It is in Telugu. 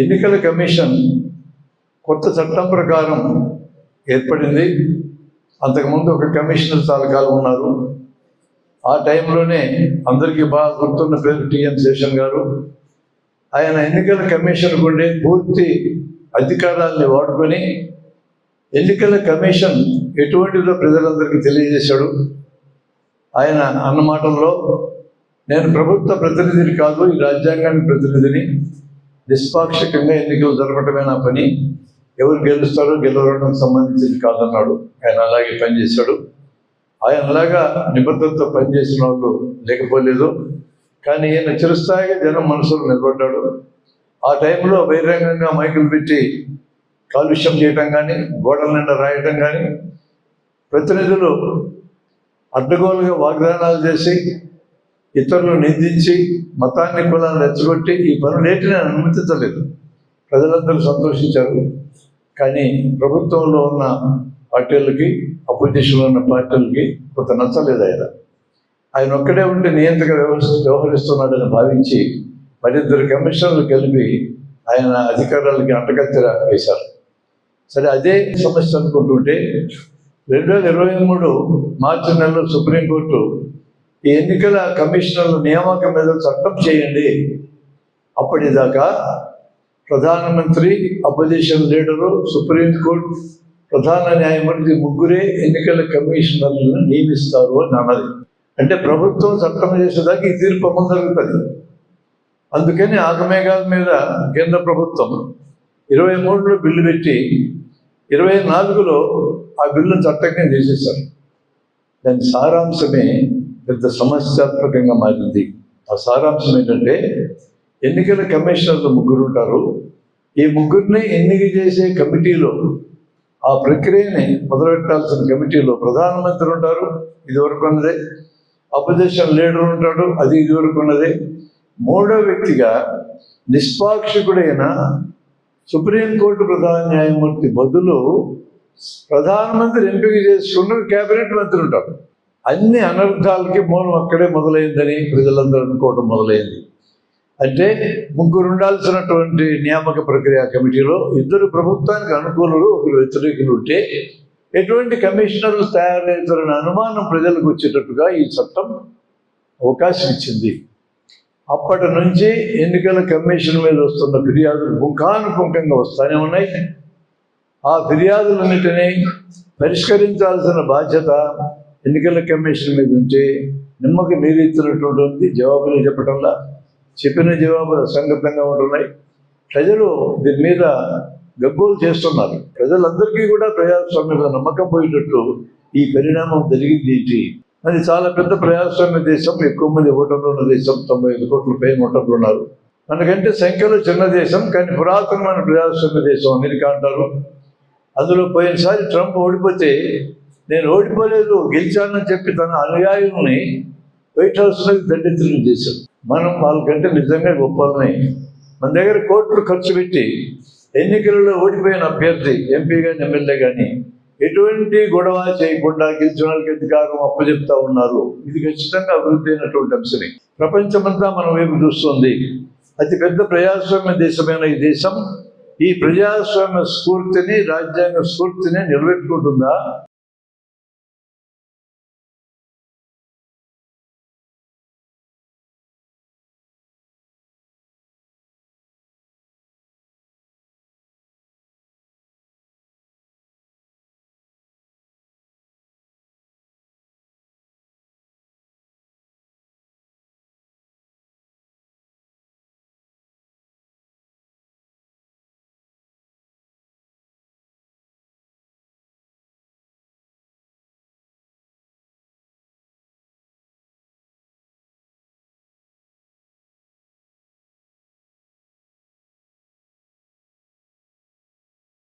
ఎన్నికల కమిషన్ కొత్త చట్టం ప్రకారం ఏర్పడింది. అంతకుముందు ఒక కమిషనర్ చాలా కాలం ఉన్నారు. ఆ టైంలోనే అందరికీ బాగా గుర్తున్న పేరు టిఎన్ శేషన్ గారు. ఆయన ఎన్నికల కమిషన్కు ఉండే పూర్తి అధికారాన్ని వాడుకొని ఎన్నికల కమిషన్ ఎటువంటిదో ప్రజలందరికీ తెలియజేశాడు. ఆయన అన్న మాటల్లో, నేను ప్రభుత్వ ప్రతినిధిని కాదు, ఈ రాజ్యాంగానికి ప్రతినిధిని, నిష్పాక్షికంగా ఎన్నికలు జరపటమే నా పని, ఎవరు గెలుస్తారో గెలవడానికి సంబంధించింది కాదన్నాడు. ఆయన అలాగే పనిచేశాడు. ఆయనలాగా నిబద్ధతతో పనిచేసిన వాళ్ళు లేకపోలేదు. కానీ ఈయన చిరస్థాయిగా జనం మనసులో నిలబడ్డాడు. ఆ టైంలో బహిరంగంగా మైకులు పెట్టి కాలుష్యం చేయటం కానీ, గోడల నిండా రాయటం కానీ, ప్రతినిధులు అడ్డగోలుగా వాగ్దానాలు చేసి ఇతరులు నిందించి మతాన్ని కులాన్ని రెచ్చగొట్టి ఈ పనులేటిని అనుమతించలేదు. ప్రజలందరూ సంతోషించారు. కానీ ప్రభుత్వంలో ఉన్న పార్టీలకి, అపోజిషన్లో ఉన్న పార్టీలకి కొంత నచ్చలేదు. ఆయన ఒక్కడే ఉంటే నియంత్రణ వ్యవహరిస్తున్నాడని భావించి మరిద్దరు కమిషనర్లు కలిపి ఆయన అధికారాలకి అంటగత్తెర వేశారు. సరే, అదే సమస్య అనుకుంటుంటే 2023 మార్చి నెలలో సుప్రీంకోర్టు ఈ ఎన్నికల కమిషనర్ల నియామకం మీద చట్టం చేయండి, అప్పటిదాకా ప్రధానమంత్రి, అపోజిషన్ లీడరు, సుప్రీంకోర్టు ప్రధాన న్యాయమూర్తి ముగ్గురే ఎన్నికల కమిషనర్లను నియమిస్తారు అని అన్నది. అంటే ప్రభుత్వం చట్టం చేసేదాకా ఈ తీర్పు అమలు జరుగుతుంది. అందుకని ఆగమేఘాల మీద కేంద్ర ప్రభుత్వం 23లో బిల్లు పెట్టి 24లో ఆ బిల్లును చట్టంగా చేసేసారు. దాని సారాంశమే పెద్ద సమస్యాత్మకంగా మారింది. ఆ సారాంశం ఏంటంటే, ఎన్నికల కమిషనర్లు ముగ్గురు ఉంటారు. ఈ ముగ్గురిని ఎన్నిక చేసే కమిటీలో, ఆ ప్రక్రియని మొదలుపెట్టాల్సిన కమిటీలో ప్రధానమంత్రి ఉంటారు, ఇదివరకు ఉన్నదే. అపోజిషన్ లీడర్ ఉంటాడు, అది ఇదివరకు ఉన్నదే. మూడో వ్యక్తిగా నిష్పాక్షికుడైన సుప్రీంకోర్టు ప్రధాన న్యాయమూర్తి బదులు ప్రధానమంత్రి ఎంపిక చేసుకున్న కేబినెట్ మంత్రి ఉంటారు. అన్ని అనర్థాలకి మూలం అక్కడే మొదలైందని ప్రజలందరూ అనుకోవడం మొదలైంది. అంటే ముగ్గురు ఉండాల్సినటువంటి నియామక ప్రక్రియ కమిటీలో ఇద్దరు ప్రభుత్వానికి అనుకూలులు, ఒకరు వ్యతిరేకులు ఉంటే ఎటువంటి కమిషనర్లు తయారవుతారనే అనుమానం ప్రజలకు వచ్చేటట్టుగా ఈ చట్టం అవకాశం ఇచ్చింది. అప్పటి నుంచి ఎన్నికల కమిషన్ మీద వస్తున్న ఫిర్యాదులు పుంఖానుపుంఖంగా వస్తూనే ఉన్నాయి. ఆ ఫిర్యాదులన్నిటినీ పరిష్కరించాల్సిన బాధ్యత ఎన్నికల కమిషన్ మీద ఉంటే నిమ్మకి నీరెత్తినటువంటి జవాబులు చెప్పడంలా చెప్పిన జవాబులు అసంగతంగా ఉంటున్నాయి. ప్రజలు దీని మీద గగ్గోలు చేస్తున్నారు. ప్రజలందరికీ కూడా ప్రజాస్వామ్య మీద నమ్మకం పోయేటట్టు ఈ పరిణామం జరిగింది ఏంటి? అది చాలా పెద్ద ప్రజాస్వామ్య దేశం, ఎక్కువ మంది ఓటర్లు ఉన్న దేశం, 95 కోట్ల పైన ఓటర్లు ఉన్నారు. మనకంటే సంఖ్యలో చిన్న దేశం, కానీ పురాతనమైన ప్రజాస్వామ్య దేశం అమెరికా అంటారు. అందులో పోయినసారి ట్రంప్ ఓడిపోతే, నేను ఓడిపోలేదు గెలిచానని చెప్పి తన అనుయాయుల్ని వైట్ హౌస్లోకి దండెత్తులు చేశారు. మనం వాళ్ళకంటే నిజంగా గొప్పలని. మన దగ్గర కోట్లు ఖర్చు పెట్టి ఎన్నికలలో ఓడిపోయిన అభ్యర్థి, ఎంపీ కానీ ఎమ్మెల్యే కానీ ఎటువంటి గొడవ చేయకుండా గెలిచిన వాళ్ళకి అధికారం అప్పచెప్తా ఉన్నారు. ఇది ఖచ్చితంగా అభివృద్ధి అయినటువంటి అంశమే. ప్రపంచమంతా మన వైపు చూస్తుంది. అతిపెద్ద ప్రజాస్వామ్య దేశమైన ఈ దేశం ఈ ప్రజాస్వామ్య స్ఫూర్తిని, రాజ్యాంగ స్ఫూర్తిని నిలబెట్టుకుంటుందా?